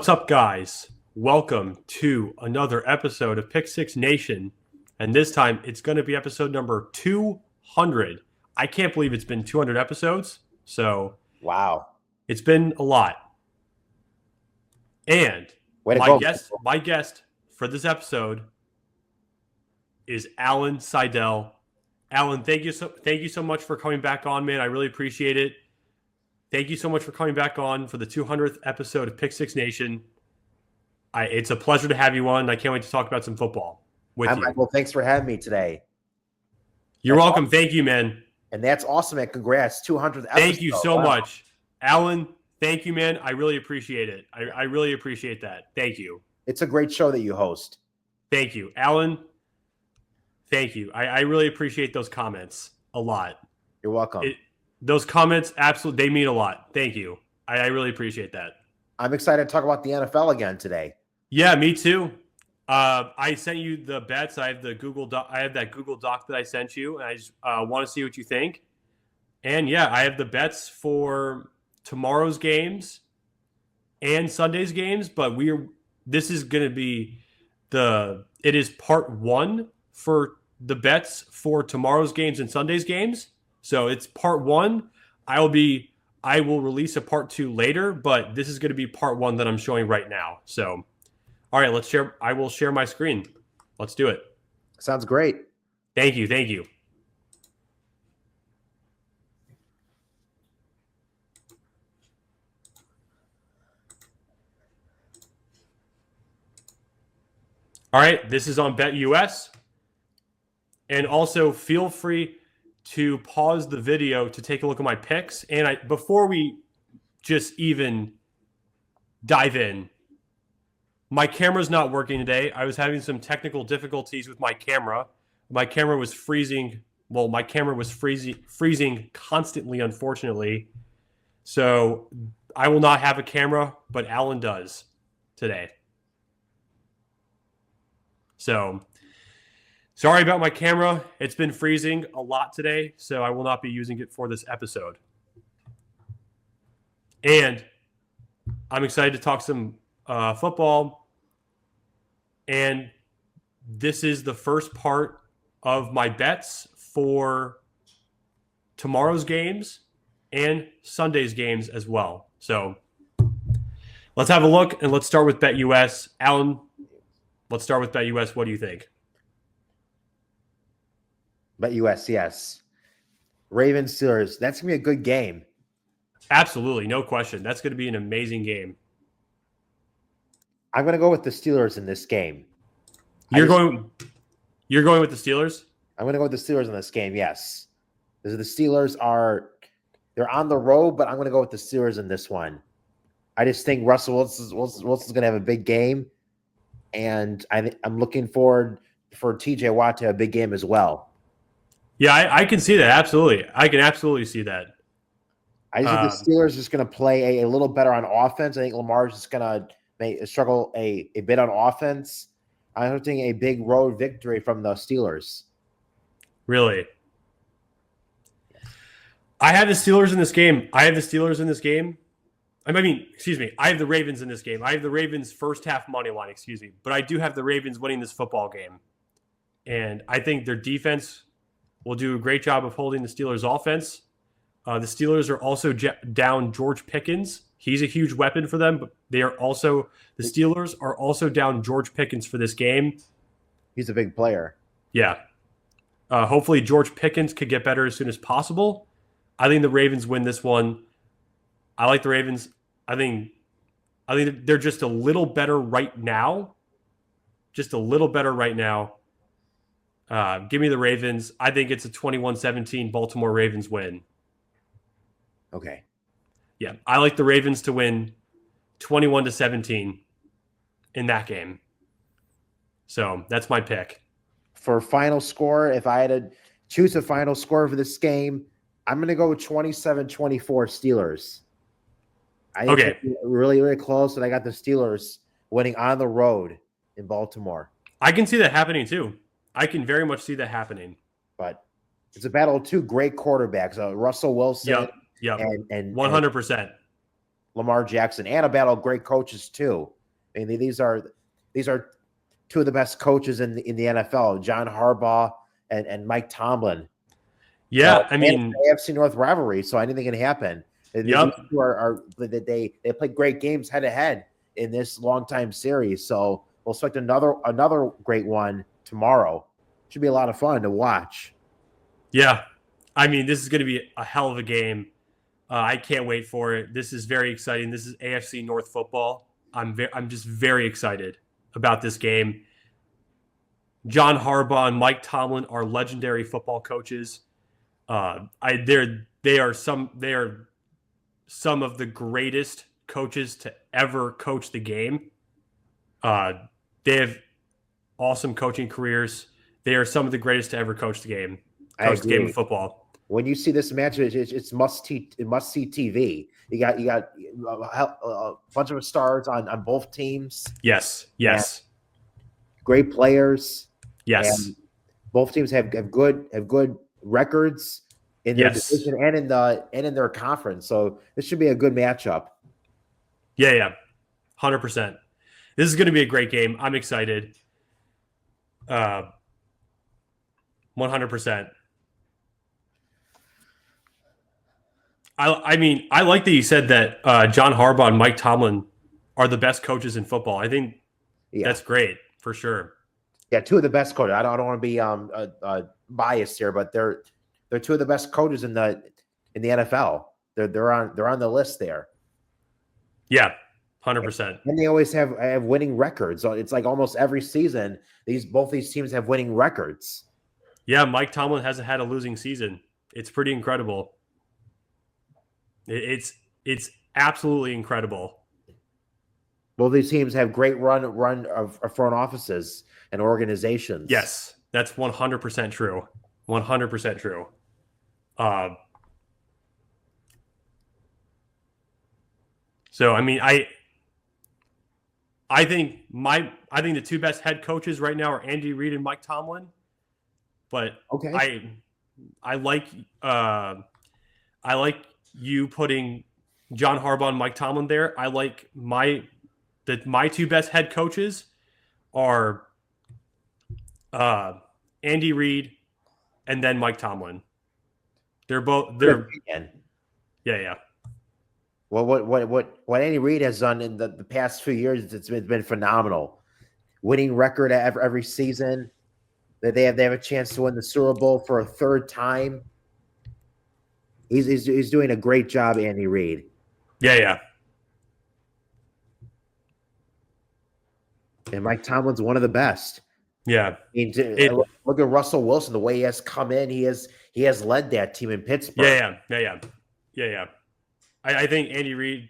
What's up, guys? Welcome to another episode of Pick Six Nation. And this time, it's going to be episode number 200. I can't believe it's been 200 episodes. So, wow. It's been a lot. And my guest for this episode is Alan Seidel. Alan, thank you so much for coming back on, man. I really appreciate it. Thank you so much for coming back on for the 200th episode of Pick Six Nation. It's a pleasure to have you on. I can't wait to talk about some football with you. Well, thanks for having me today. You're welcome. Awesome. Thank you, man. And that's awesome, and congrats, 200th episode. Thank you so much. Alan, thank you, man. I really appreciate it. I really appreciate that. Thank you. It's a great show that you host. Thank you. Alan, thank you. I really appreciate those comments a lot. You're welcome. Those comments, absolutely, they mean a lot. Thank you. I really appreciate that. I'm excited to talk about the NFL again today. Yeah, me too. I sent you the bets. I have the Google Doc. I have that Google Doc that I sent you, and I just want to see what you think. And yeah, I have the bets for tomorrow's games and Sunday's games. But this is going to be it is part one for the bets for tomorrow's games and Sunday's games. So it's part one. I will release a part two later, but this is going to be part one that I'm showing right now. So, all right, I will share my screen. Let's do it. Sounds great. Thank you. Thank you. All right, this is on BetUS. And also feel free to pause the video to take a look at my picks. And before we just even dive in, my camera's not working today. I was having some technical difficulties with my camera. My camera was freezing. Well, my camera was freezing constantly, unfortunately. So I will not have a camera, but Alan does today. So sorry about my camera. It's been freezing a lot today, so I will not be using it for this episode. And I'm excited to talk some football. And this is the first part of my bets for tomorrow's games and Sunday's games as well. So let's have a look, and let's start with BetUS. Alan, let's start with BetUS. What do you think? BetUS, yes. Ravens Steelers. That's gonna be a good game. Absolutely, no question. That's going to be an amazing game. I'm gonna go with the Steelers in this game. You're going with the Steelers? I'm gonna go with the Steelers in this game. Yes, because the Steelers they're on the road, but I'm gonna go with the Steelers in this one. I just think Russell Wilson's gonna have a big game, and I'm looking forward for TJ Watt to have a big game as well. Yeah, I can see that. Absolutely. I can absolutely see that. I think the Steelers are just going to play a little better on offense. I think Lamar's just going to struggle a bit on offense. I'm hoping a big road victory from the Steelers. Really? I have the Steelers in this game. I have the Ravens in this game. I have the Ravens first half money line, but I do have the Ravens winning this football game. And I think their defense will do a great job of holding the Steelers' offense. The Steelers are also down George Pickens. He's a huge weapon for them, but the Steelers are also down George Pickens for this game. He's a big player. Yeah. Hopefully George Pickens could get better as soon as possible. I think the Ravens win this one. I like the Ravens. I think they're just a little better right now. Give me the Ravens. I think it's a 21-17 Baltimore Ravens win. Okay. Yeah, I like the Ravens to win 21-17 in that game. So that's my pick. For final score, if I had to choose a final score for this game, I'm going to go with 27-24 Steelers. I think it's really, really close, and I got the Steelers winning on the road in Baltimore. I can see that happening too. I can very much see that happening. But it's a battle of two great quarterbacks, Russell Wilson. Yep. And 100%. Lamar Jackson, and a battle of great coaches too. I mean, these are two of the best coaches in the NFL, John Harbaugh and Mike Tomlin. So, Yeah, I and mean, it's the AFC North rivalry, so anything can happen. These yep. two they play great games head to head in this long time series. So we'll expect another great one tomorrow. Should be a lot of fun to watch. Yeah. I mean, this is going to be a hell of a game. I can't wait for it. This is very exciting. This is AFC North football. I'm just very excited about this game. John Harbaugh and Mike Tomlin are legendary football coaches. They are some of the greatest coaches to ever coach the game. They have awesome coaching careers. They are some of the greatest to ever coach the game. Coach the game of football. When you see this match, it's must see TV. You got a bunch of stars on both teams. Yes. Great players. Yes. And both teams have good records in their division and in their conference. So this should be a good matchup. Yeah. 100%. This is going to be a great game. I'm excited. 100%. I mean, I like that you said that John Harbaugh and Mike Tomlin are the best coaches in football. I think that's great for sure. Yeah, two of the best coaches. I don't want to be biased here, but they're two of the best coaches in the NFL. They're on the list there. Yeah, 100%. And they always have winning records. So it's like almost every season both these teams have winning records. Yeah, Mike Tomlin hasn't had a losing season. It's pretty incredible. It's absolutely incredible. Both these teams have great run of front offices and organizations. Yes, that's 100% true. 100% true. So I mean, I think the two best head coaches right now are Andy Reid and Mike Tomlin. But okay, I like you putting John Harbaugh and Mike Tomlin there. I like my two best head coaches are Andy Reid and then Mike Tomlin. Yeah. Well, what Andy Reid has done in the past few years, it's been phenomenal. Winning record every season. They have a chance to win the Super Bowl for a third time. He's doing a great job, Andy Reid. Yeah. And Mike Tomlin's one of the best. Yeah. I mean, look at Russell Wilson, the way he has come in. He has led that team in Pittsburgh. Yeah. I think Andy Reid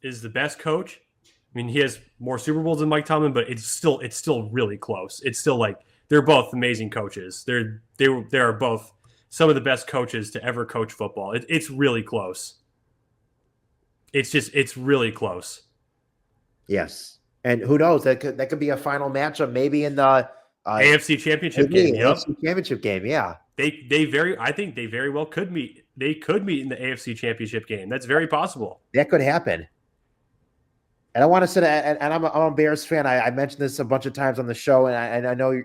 is the best coach. I mean, he has more Super Bowls than Mike Tomlin, but it's still really close. It's still like they're both amazing coaches. They are both some of the best coaches to ever coach football. It's really close. It's really close. Yes, and who knows, that could be a final matchup, maybe in the AFC Championship game. Yep. AFC Championship game. Yeah, I think they very well could meet. They could meet in the AFC Championship game. That's very possible. That could happen. And I want to say that, and I'm a Bears fan. I mentioned this a bunch of times on the show, and I know,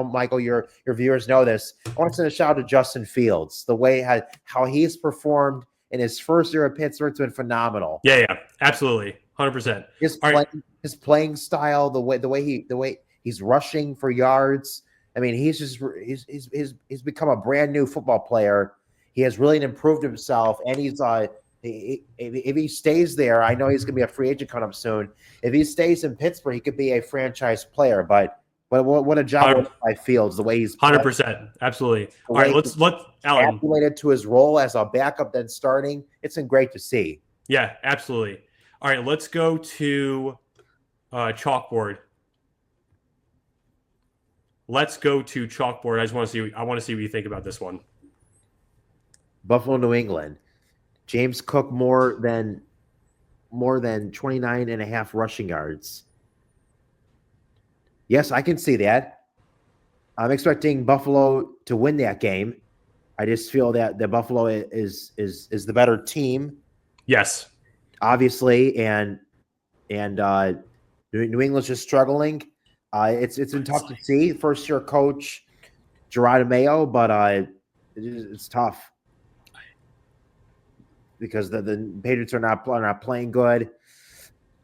Michael, your viewers know this. I want to send a shout out to Justin Fields. The way how he's performed in his first year at Pittsburgh has been phenomenal. Yeah, absolutely, 100%. His playing style, the way he's rushing for yards. I mean, he's become a brand new football player. He has really improved himself, and he's if he stays there, I know he's going to be a free agent coming up soon. If he stays in Pittsburgh, he could be a franchise player. But what a job by Fields, the way he's 100%, absolutely. All right, let's Alan acclimated to his role as a backup, then starting. It's been great to see. Yeah, absolutely. All right, let's go to chalkboard. Let's go to chalkboard. I want to see what you think about this one. Buffalo, New England. James Cook more than 29 and a half rushing yards. Yes, I can see that. I'm expecting Buffalo to win that game. I just feel that Buffalo is the better team. Yes. obviously, and New England's just struggling. It's been tough to see. First year coach Gerard Mayo, but it's tough because the Patriots are not playing good,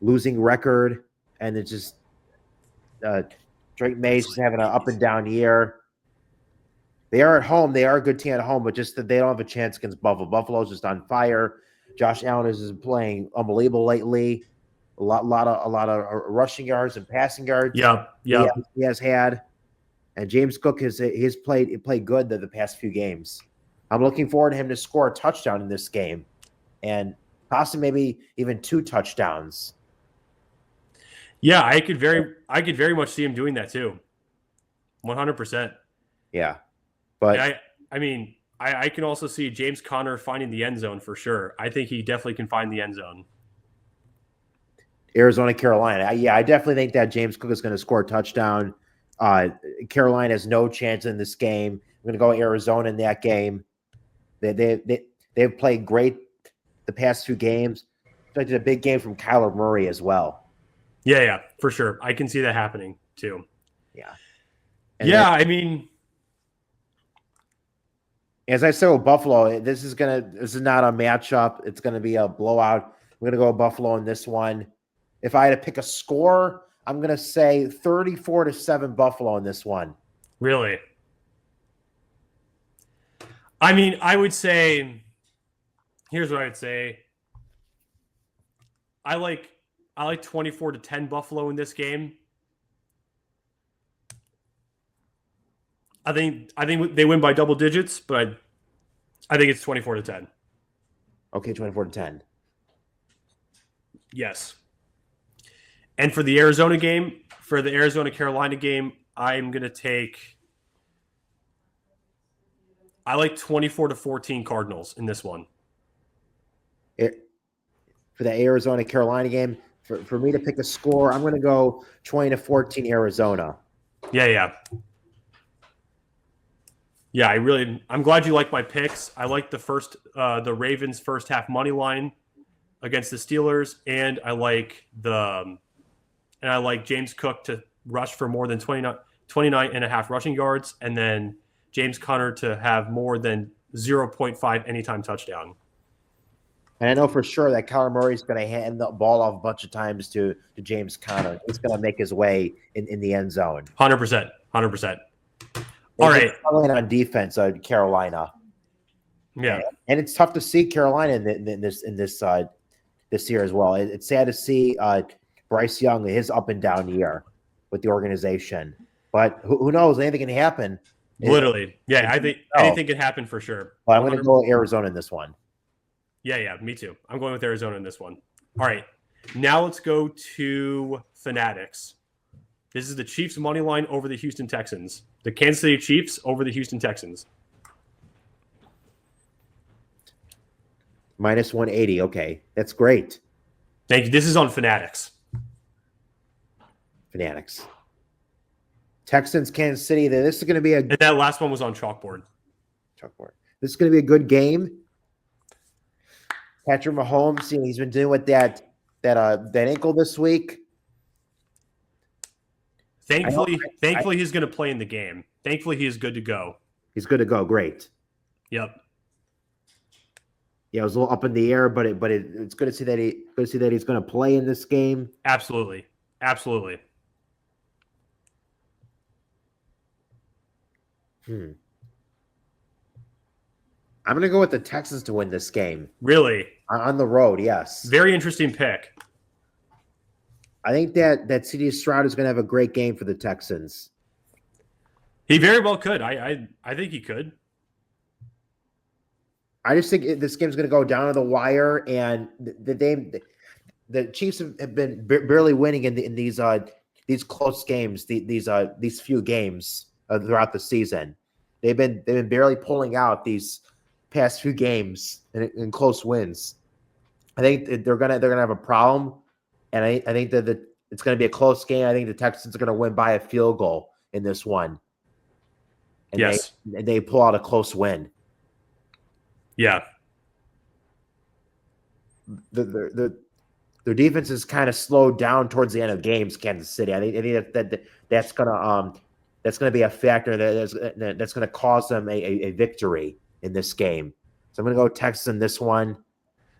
losing record, and it's just Drake May's just having an up and down year. They are at home. They are a good team at home, but just that they don't have a chance against Buffalo. Buffalo's just on fire. Josh Allen is playing unbelievable lately. A lot of rushing yards and passing yards. Yep. Yep. He has had, and James Cook has played good the past few games. I'm looking forward to him to score a touchdown in this game, and possibly maybe even 2 touchdowns. Yeah, I could very much see him doing that too. 100%. Yeah, but I mean, I can also see James Conner finding the end zone for sure. I think he definitely can find the end zone. Arizona, Carolina. I definitely think that James Cook is going to score a touchdown. Carolina has no chance in this game. I'm going to go Arizona in that game. They've played great the past 2 games. Expected a big game from Kyler Murray as well. Yeah, for sure. I can see that happening too. Yeah. I mean, as I said with Buffalo, this is not a matchup. It's gonna be a blowout. We're gonna go Buffalo in this one. If I had to pick a score, I'm gonna say 34-7 Buffalo in this one. Really? I mean, I would say, here's what I would say. I like 24-10 Buffalo in this game. I think they win by double digits, but I think it's 24-10. Okay, 24-10. Yes. And for the Arizona game, for the Arizona-Carolina game, I'm going to take I like 24-14 Cardinals in this one. For the Arizona-Carolina game, for me to pick a score, I'm going to go 20-14 Arizona. Yeah. Yeah, I'm glad you like my picks. I like the Ravens first half money line against the Steelers, and I like James Cook to rush for more than 29 and a half rushing yards, and then James Conner to have more than 0.5 anytime touchdown. And I know for sure that Kyler Murray is going to hand the ball off a bunch of times to James Conner. He's going to make his way in the end zone. 100%. All right. On defense, Carolina. Yeah, and it's tough to see Carolina in this year as well. It's sad to see Bryce Young, his up and down year with the organization. But who knows? Anything can happen. Literally. Yeah, I think anything can happen for sure. But I'm going to go Arizona in this one. Yeah, me too. I'm going with Arizona in this one. All right. Now let's go to Fanatics. This is the Chiefs money line over the Houston Texans. The Kansas City Chiefs over the Houston Texans. Minus 180. Okay. That's great. Thank you. This is on Fanatics. Texans, Kansas City. This is going to be and that last one was on chalkboard. This is going to be a good game. Patrick Mahomes, he's been dealing with that ankle this week. Thankfully, he's going to play in the game. Thankfully, he is good to go. He's good to go. Great. Yep. Yeah, it was a little up in the air, but it's good to see that he's going to play in this game. Absolutely. I'm going to go with the Texans to win this game. Really? On the road, yes. Very interesting pick. I think that C.J. Stroud is going to have a great game for the Texans. He very well could. I think he could. I just think this game's going to go down to the wire, and the Chiefs have been barely winning in these close games, these few games throughout the season. They've been barely pulling out these past few games in close wins. I think they're gonna have a problem, and I think that it's gonna be a close game. I think the Texans are gonna win by a field goal in this one. And yes, they pull out a close win. Yeah. the their defense is kind of slowed down towards the end of games. Kansas City. I think that's gonna be a factor that's gonna cause them a victory in this game. So I'm gonna go Texas in this one.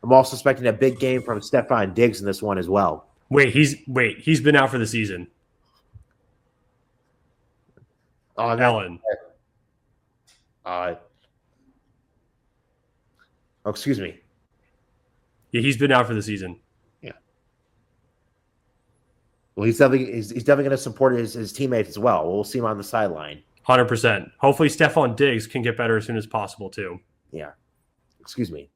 I'm also expecting a big game from Stephon Diggs in this one as well. He's been out for the season. Ellen. Oh, excuse me. Yeah, he's been out for the season. Yeah. Well, he's definitely going to support his teammates as well. We'll see him on the sideline. 100%. Hopefully, Stephon Diggs can get better as soon as possible too. Yeah. Excuse me.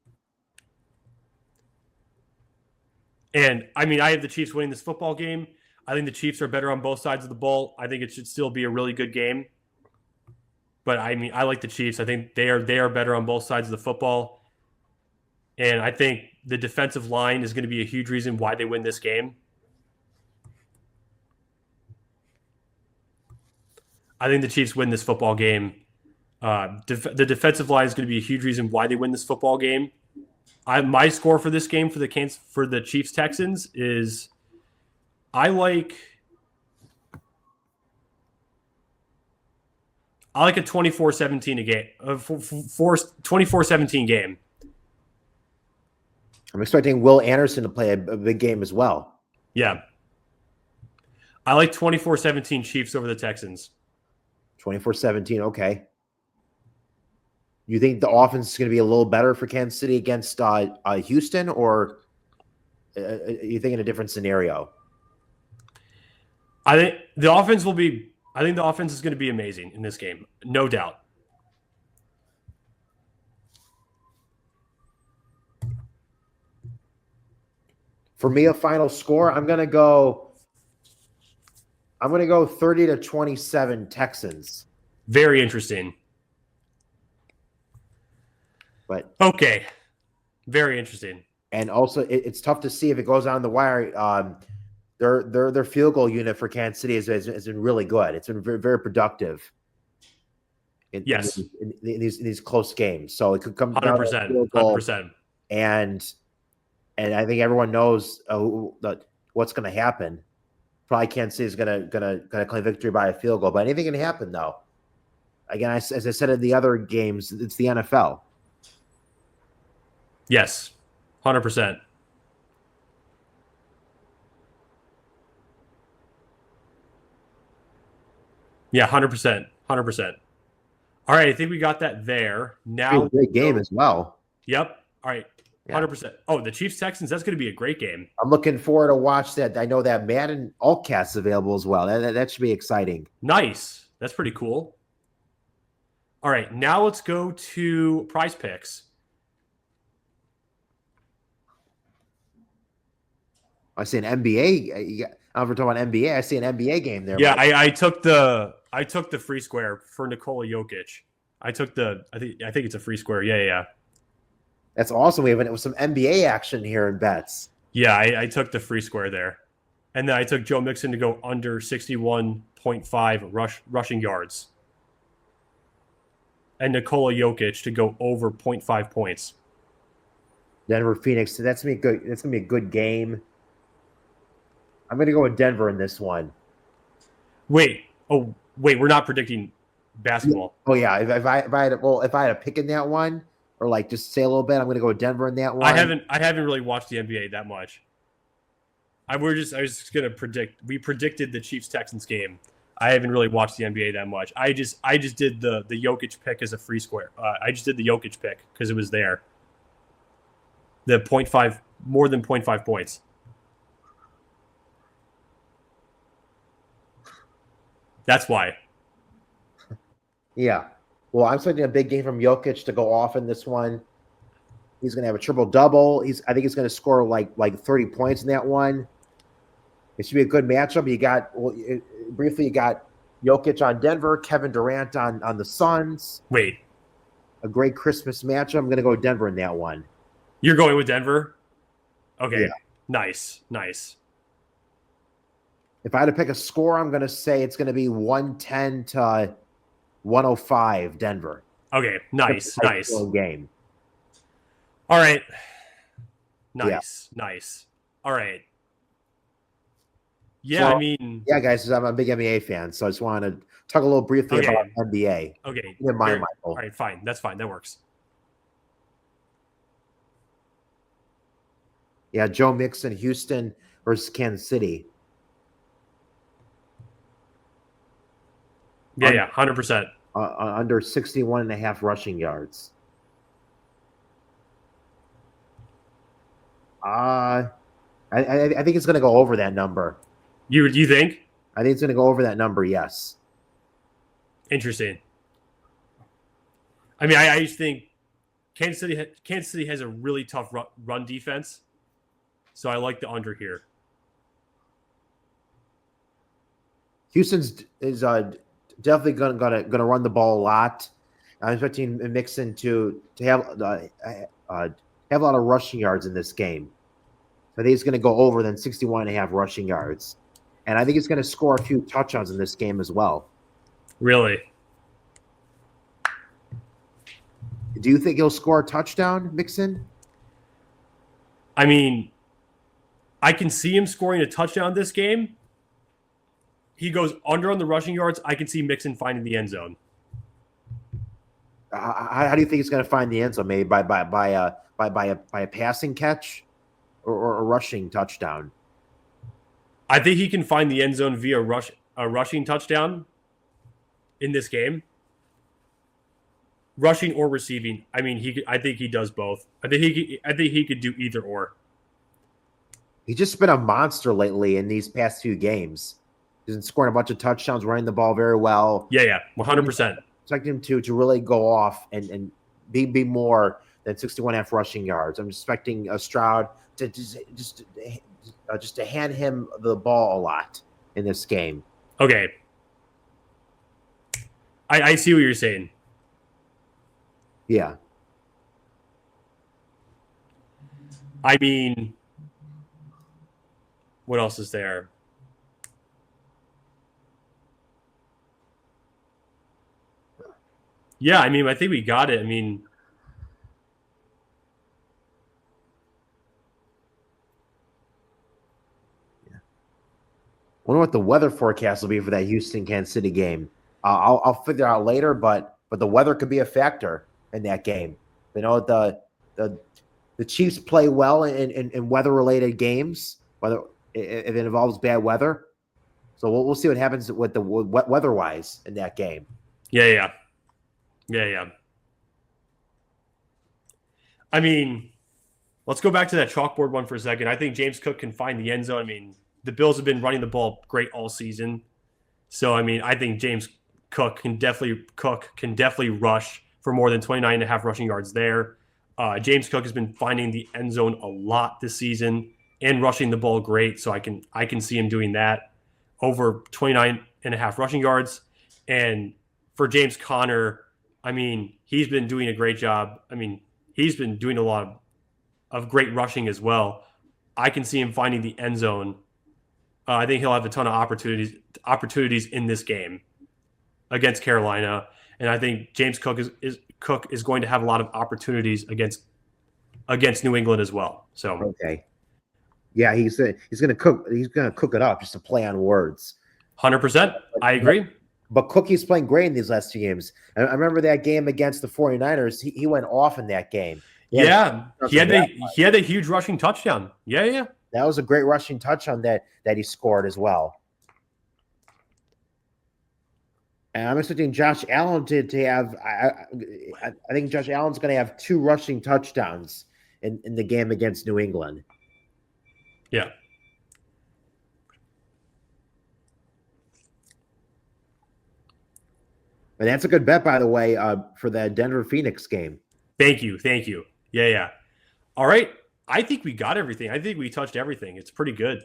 And I mean, I have the Chiefs winning this football game. I think the Chiefs are better on both sides of the ball. I think it should still be a really good game. But I mean, I like the Chiefs. I think they are better on both sides of the football. And I think the defensive line is going to be a huge reason why they win this game. I think the Chiefs win this football game. The defensive line is going to be a huge reason why they win this football game. My score for this game for the Chiefs Texans is I like a 24-17 game. 24-17 game. I'm expecting Will Anderson to play a big game as well. Yeah. I like 24-17 Chiefs over the Texans. 24-17, okay. You think the offense is going to be a little better for Kansas City against Houston, or you think in a different scenario? I think the offense is going to be amazing in this game, no doubt. For me, a final score, I'm going to go 30-27 Texans. Very interesting. But okay, very interesting. And also, it's tough to see if it goes on the wire. Their field goal unit for Kansas City has been really good. It's been very, very productive. In these close games, so it could come down to 100%. And I think everyone knows what's going to happen. Probably Kansas City is going to claim victory by a field goal, but anything can happen though. Again, as I said in the other games, it's the NFL. Yes, 100%. Yeah, 100%. 100%. All right, I think we got that there. Now, great game as well. Yep. All right, 100%. Oh, the Chiefs Texans. That's going to be a great game. I'm looking forward to watch that. I know that Madden Altcast is available as well. That should be exciting. Nice. That's pretty cool. All right, now let's go to Prize Picks. I see an NBA. I'm talking about NBA. I see an NBA game there. Yeah, I took the free square for Nikola Jokic. I think it's a free square. Yeah. That's awesome. We have some NBA action here in bets. Yeah, I took the free square there, and then I took Joe Mixon to go under 61.5 rushing yards, and Nikola Jokic to go over 0.5 points. Denver Phoenix. That's gonna be good. That's gonna be a good game. I'm going to go with Denver in this one. Wait, we're not predicting basketball. Oh yeah, if I had a pick in that one, or like just say a little bit, I'm going to go with Denver in that one. I haven't really watched the NBA that much. I was just going to predict. We predicted the Chiefs Texans game. I haven't really watched the NBA that much. I just did the Jokic pick as a free square. I just did the Jokic pick because it was there. The 0.5 more than 0.5 points. That's why. Yeah. Well, I'm expecting a big game from Jokic to go off in this one. He's going to have a triple-double. I think he's going to score like 30 points in that one. It should be a good matchup. You got Jokic on Denver, Kevin Durant on the Suns. Wait. A great Christmas matchup. I'm going to go Denver in that one. You're going with Denver? Okay. Yeah. Nice. If I had to pick a score, I'm going to say it's going to be 110-105 Denver. Okay, nice. Game. All right. Nice. All right. Yeah, So, I mean, yeah, guys, I'm a big NBA fan, so I just wanted to talk a little briefly okay. about NBA. Okay. You didn't mind, Michael. All right, fine. That's fine. That works. Yeah, Joe Mixon, Houston versus Kansas City. Yeah, 100%. Under 61.5 rushing yards. I think it's going to go over that number. You think? I think it's going to go over that number. Yes. Interesting. I mean, I just think Kansas City has a really tough run defense, so I like the under here. Houston's is definitely gonna run the ball a lot. I'm expecting Mixon to have a lot of rushing yards in this game. I think it's going to go over than 61.5 rushing yards, and I think it's going to score a few touchdowns in this game as well. Really? Do you think he'll score a touchdown, Mixon? I mean, I can see him scoring a touchdown this game. He goes under on the rushing yards. I can see Mixon finding the end zone. How do you think he's going to find the end zone? Maybe by a passing catch or a rushing touchdown? I think he can find the end zone via a rushing touchdown in this game. Rushing or receiving. I mean, I think he does both. I think he could do either or. He's just been a monster lately in these past few games. He's been scoring a bunch of touchdowns, running the ball very well. Yeah, 100%. Expect him to really go off and be more than 61.5 rushing yards. I'm expecting Stroud to just to hand him the ball a lot in this game. Okay. I see what you're saying. Yeah. I mean, what else is there? Yeah, I mean, I think we got it. I mean, Wonder what the weather forecast will be for that Houston Kansas City game. I'll figure out later, but the weather could be a factor in that game. You know, the Chiefs play well in weather related games, whether if it involves bad weather. So we'll see what happens with the weather wise in that game. Yeah. I mean, let's go back to that chalkboard one for a second. I think James Cook can find the end zone. I mean, the Bills have been running the ball great all season. So, I mean, I think James Cook can definitely rush for more than 29.5 rushing yards there. James Cook has been finding the end zone a lot this season and rushing the ball great. So I can see him doing that over 29.5 rushing yards. And for James Conner, I mean, he's been doing a great job. I mean, he's been doing a lot of great rushing as well. I can see him finding the end zone. I think he'll have a ton of opportunities in this game against Carolina, and I think James Cook is going to have a lot of opportunities against New England as well. So okay, yeah, he's going to cook. He's going to cook it up, just to play on words. 100%, I agree. But Cookie's playing great in these last 2 games. I remember that game against the 49ers. He went off in that game. He had a huge rushing touchdown. Yeah. That was a great rushing touchdown that he scored as well. And I'm expecting Josh Allen to have. I think Josh Allen's going to have 2 rushing touchdowns in the game against New England. Yeah. And that's a good bet, by the way, for the Denver Phoenix game. Thank you. Yeah. All right. I think we got everything. I think we touched everything. It's pretty good.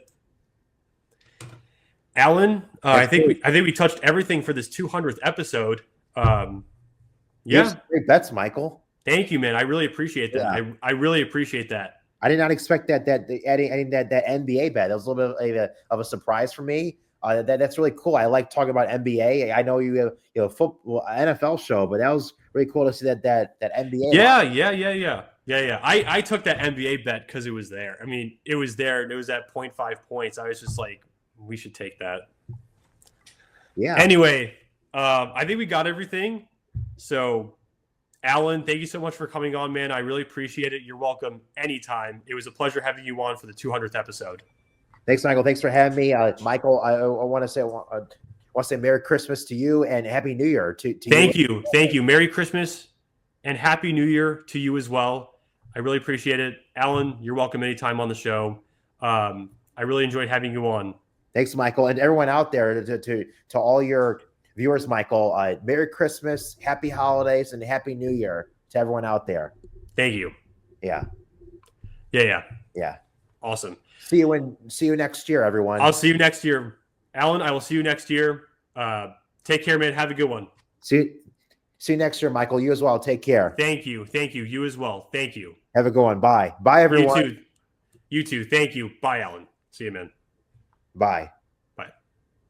Alan, I think we touched everything for this 200th episode. Yeah. Great bets, Michael. Thank you, man. I really appreciate that. Yeah. I really appreciate that. I did not expect that adding that NBA bet. That was a little bit of a surprise for me. That's really cool. I like talking about NBA. I know you have football NFL show, but that was really cool to see that NBA line. Yeah. I took that NBA bet because it was there. I mean, it was there and it was at 0.5 points. I was just like, we should take that. Yeah. Anyway, I think we got everything. So, Alan, thank you so much for coming on, man. I really appreciate it. You're welcome anytime. It was a pleasure having you on for the 200th episode. Thanks, Michael. Thanks for having me, Michael. I want to say Merry Christmas to you and Happy New Year to you. Thank you. Merry Christmas and Happy New Year to you as well. I really appreciate it, Alan. You're welcome anytime on the show. I really enjoyed having you on. Thanks, Michael, and everyone out there to all your viewers, Michael. Merry Christmas, Happy Holidays, and Happy New Year to everyone out there. Thank you. Yeah. Awesome. See you next year, everyone. I'll see you next year, Alan. I will see you next year. Take care, man. Have a good one. See you next year, Michael. You as well. Take care. Thank you. You as well. Thank you. Have a good one. Bye, everyone. You too. Thank you. Bye, Alan. See you, man. Bye.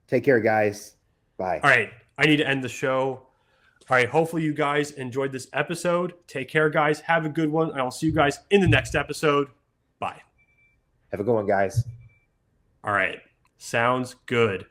Take care, guys. Bye. All right. I need to end the show. All right. Hopefully you guys enjoyed this episode. Take care, guys. Have a good one. I will see you guys in the next episode. Bye. Have a good one, guys. All right. Sounds good.